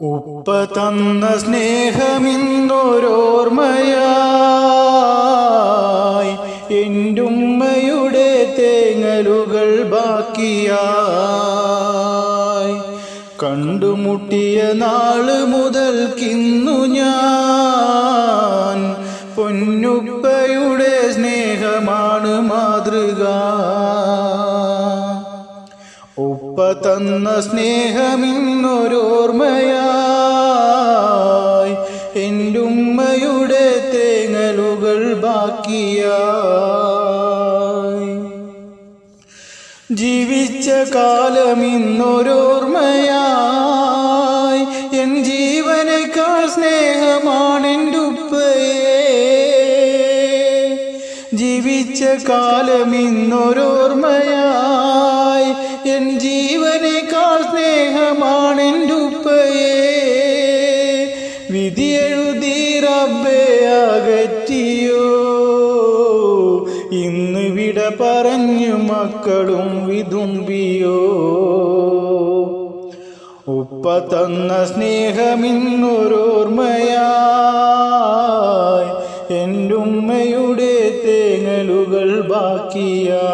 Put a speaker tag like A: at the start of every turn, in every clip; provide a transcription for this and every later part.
A: ഉപ്പ തന്ന സ്നേഹമിന്നൊരോർമ്മയായി എന്റുമ്മയുടെ തേങ്ങലുകൾ ബാക്കിയായി കണ്ടുമുട്ടിയ നാള് മുതൽക്കിന്നു ഞാൻ പൊന്നുപ്പയുടെ സ്നേഹമാണ് മാതൃക. ഉപ്പ തന്ന സ്നേഹമിന്നൊരോർമ്മയായി എന്റുമ്മയുടെ തേങ്ങലുകൾ ബാക്കിയായി ജീവിച്ച കാലമിന്നൊരോർമ്മയായി എൻ ജീവനേക്കാൾ സ്നേഹമാണെൻ്റുപ്പയെ. ജീവിച്ച കാലമിന്നൊരോർമ്മയായി എൻ ജീവനേക്കാൾ സ്നേഹമാണെൻ്റുപ്പയെ. വിധിയെഴുതി റബ്ബേ അകറ്റിയോ, ഇന്ന് വിട പറഞ്ഞു മക്കളും വിതുമ്പിയോ. ഉപ്പ തന്ന സ്നേഹമിന്നൊരോർമ്മയായി എന്റുമ്മയുടെ തേങ്ങലുകൾ ബാക്കിയായി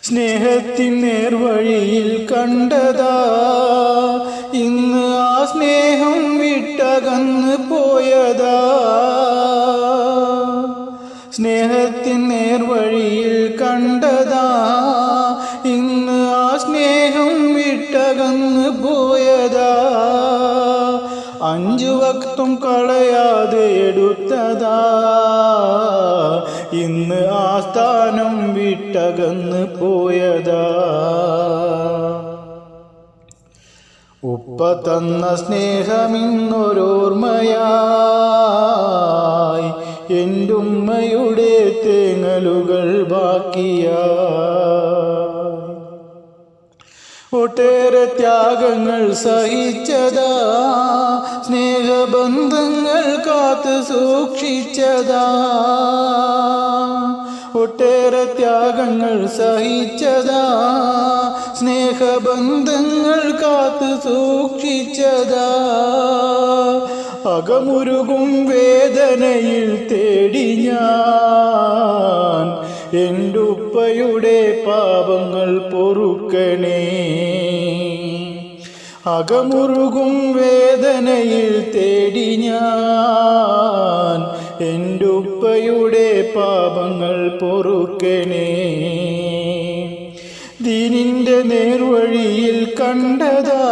A: സ്നേഹത്തിൻ നേർവഴിയിൽ കണ്ടതാ ഇന്ന് ആ സ്നേഹം വിട്ടകന്ന് പോയതാ. സ്നേഹത്തിൻ നേർവഴിയിൽ കണ്ടതാ ഇന്ന് ആ സ്നേഹം വിട്ടകന്ന് പോയതാ. 5 വക്തും കളയാതെ എടുത്തതാ ഇന്ന് ആ സ്ഥാനം വിട്ടകന്ന് പോയതാ. ഉപ്പ തന്ന സ്നേഹമിന്നൊരോർമ്മയായി എന്റുമ്മയുടെ തേങ്ങലുകൾ ബാക്കിയായി ഒട്ടേറെ ത്യാഗങ്ങൾ സഹിച്ചതാ സ്നേഹബന്ധങ്ങൾ കാത്തു സൂക്ഷിച്ചതാ. ഒട്ടേറെ ത്യാഗങ്ങൾ സഹിച്ചതാ സ്നേഹബന്ധങ്ങൾ കാത്തു സൂക്ഷിച്ചതാ. അകമുരുകും വേദനയിൽ തേടി ഞാൻ എന്റുപ്പയുടെ പാപങ്ങൾ പൊറുക്കണേ. അകമുരുകും വേദനയിൽ തേടി ഞാൻ എന്റുപ്പയുടെ പാപങ്ങൾ പൊറുക്കണേ. ദീനിന്റെ നേർവഴിയിൽ കണ്ടതാ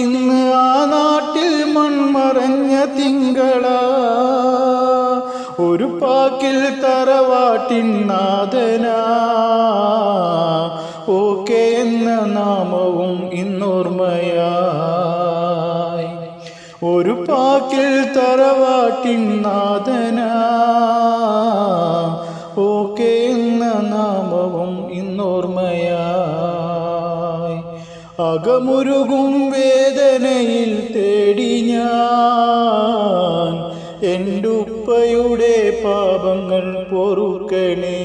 A: ഇന്ന് ആ നാട്ടിൽ മൺമറഞ്ഞ തിങ്കളാ. ഒരു പാക്കിൽ തറവാട്ടിൻ നാഥനാ ഓക്കെ എന്ന നാമവും ഇന്നോർമ്മയായി. ഒരു പാക്കിൽ തറവാട്ടിൻ നാഥനാ ഓക്കെ എന്ന നാമവും ഇന്നോർമ്മയായി. അകമുരുകും വേദനയിൽ തേടി ഞാൻ എന്റുപ്പയുടെ പാപങ്ങൾ പൊറുക്കണേ.